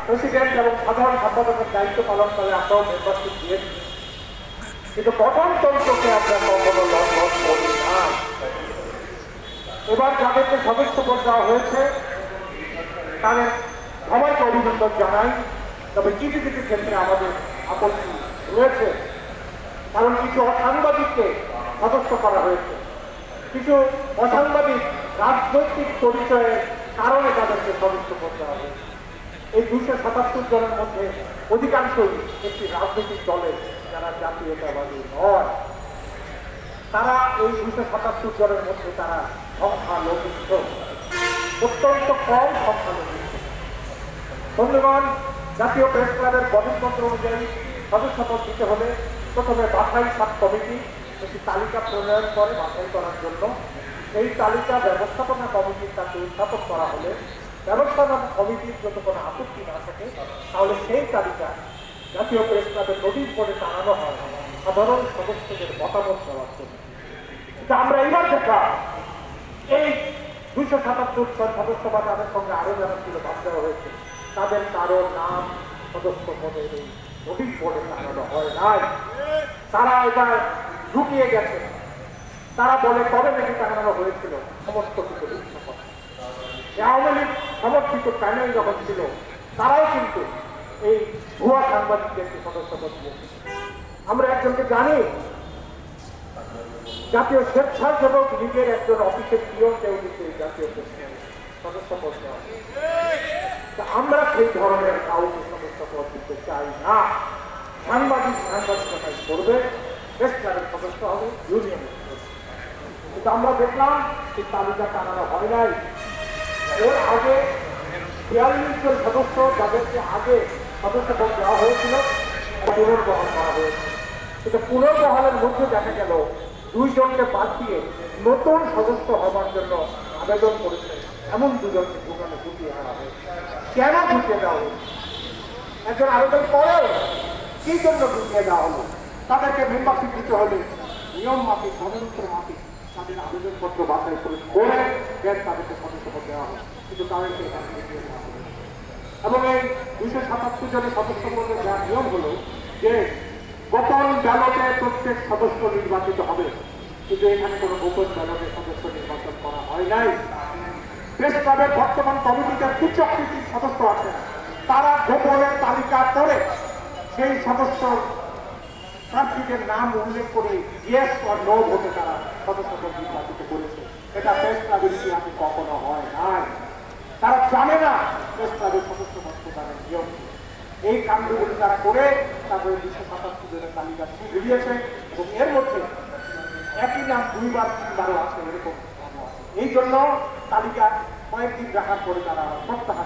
President এবং সাধারণ সম্পাদকের দায়িত্ব পালন করে আমরাও মেম্বারশিপ দিয়েছি, কিন্তু গঠনতন্ত্রকে আমরা কখনো লঙ্ঘন করি না। এবার যাদেরকে সদস্য পদ দেওয়া হয়েছে তাদের সবাইকে অভিনন্দন জানাই, তবে কিছু কিছু ক্ষেত্রে আমাদের আপত্তি রয়েছে। কারণ কিছু অসাংবাদিককে সদস্য করা হয়েছে, কিছু অসাংবাদিক রাজনৈতিক পরিচয়ের কারণে তাদেরকে সদস্য পদ দেওয়া হয়েছে। এই 277 জনের মধ্যে অধিকাংশই একটি রাজনৈতিক দলের, যারা জাতীয়তাবাদী নয়। তারা এই 277 জনের মধ্যে তারা সংখ্যালঘিষ্ঠ, অত্যন্ত কম সংখ্যালঘিষ্ঠ। বন্ধুগণ, জাতীয় প্রেস ক্লাবের গঠনতন্ত্র অনুযায়ী সদস্য পদ দিতে হলে প্রথমে বাছাই সাত কমিটি একটি তালিকা প্রণয়ন করে বাছাই করার জন্য। এই তালিকা ব্যবস্থাপনা কমিটির কাছে উত্থাপন করা হলে ব্যবস্থাপনা কমিটির যদি কোনো আপত্তি না থাকে, তাহলে সেই তালিকা জাতীয় প্রেস ক্লাবের নোটিশ বোর্ডে টানানো হয় সাধারণ সদস্যদের মতামত দেওয়ার জন্য। কিন্তু আমরা এইবার দেখলাম এই 277 জন সদস্য বা তাদের সঙ্গে আরো যারা ছিল বাদ দেওয়া হয়েছে, তাদের কারো নাম সদস্য পদের এই নোটিশ বোর্ডে টানানো হয় নাই। তারা এবার ঢুকিয়ে গেছে। তারা বলে কবে নাকি টানানো হয়েছিল সমস্ত কিছু মিথ্যা কথা। আওয়ামী লীগ সমর্থিত প্যানেল যখন ছিল তারাও কিন্তু এই ভুয়া সাংবাদিকদেরকে সদস্য পদ দিয়েছে। আমরা একজনকে জানি, জাতীয় স্বেচ্ছাসেবক লীগের একজন অফিসের পিয়নকেও কিন্তু এই জাতীয় সদস্য পদ দেওয়া। আমরা সেই ধরনের কাউকে সদস্য পদ দিতে চাই না। সাংবাদিক সাংবাদিকতাই করবে, প্রেস ক্লাবের সদস্য হবে, ইউনিয়নের সদস্য। কিন্তু আমরা দেখলাম এই তালিকা টানানো হয় নাই। এর আগে 42 জন সদস্য যাদেরকে আগে সদস্য পদ দেওয়া হয়েছিল পুনর্বহাল করা হয়েছে। কিন্তু পুনর্বহালের মধ্যে দেখা গেল 2 জনকে বাদ দিয়ে নতুন সদস্য হবার জন্য আবেদন করেছে এমন 2 জনকে দোকানে ঢুকিয়ে আনা হয়েছে। কেন ঢুকিয়ে দেওয়া হয়েছে? একজন আবেদন করেও কি জন্য ঢুকিয়ে দেওয়া হলো? তাদেরকে মেম্বারশিপ দিতে হলে নিয়ম মাফিক, গণতন্ত্র মাফিক তাদের আবেদনপত্র বাছাই করে তাদেরকে সদস্য পদ দেওয়া হয়, কিন্তু তাদেরকে এখানে ঢুকিয়ে দেওয়া হলো। এবং এই 277 জনের সদস্য পদের দেওয়ার নিয়ম হলো যে গোপন ব্যালটে প্রত্যেক সদস্য নির্বাচিত হবে, কিন্তু এখানে কোনো গোপন ব্যালটে সদস্য নির্বাচন করা হয় নাই। প্রেস ক্লাবের বর্তমান কমিটিতে 2 সদস্য আছে, তারা গোপনের তালিকা করে সেই সদস্য প্রার্থীদের নাম উল্লেখ করে ইয়েস আর নো ভোটে তারা সদস্য পদ নির্বাচিত করেছে। এটা প্রেস ক্লাবের ইতিহাসে কখনো হয় নাই। তারা জানে না প্রেস ক্লাবের সদস্য পদ প্রদানের নিয়ম। এই কাণ্ডগুলি তারা করে তারপরে 277 জনের তালিকা বেরিয়েছে এবং এর মধ্যে একই নাম 2 বার 3 বারও আছে, এরকম। এই জন্য তালিকা কয়েকদিন রাখার পরে তারা প্রত্যাহার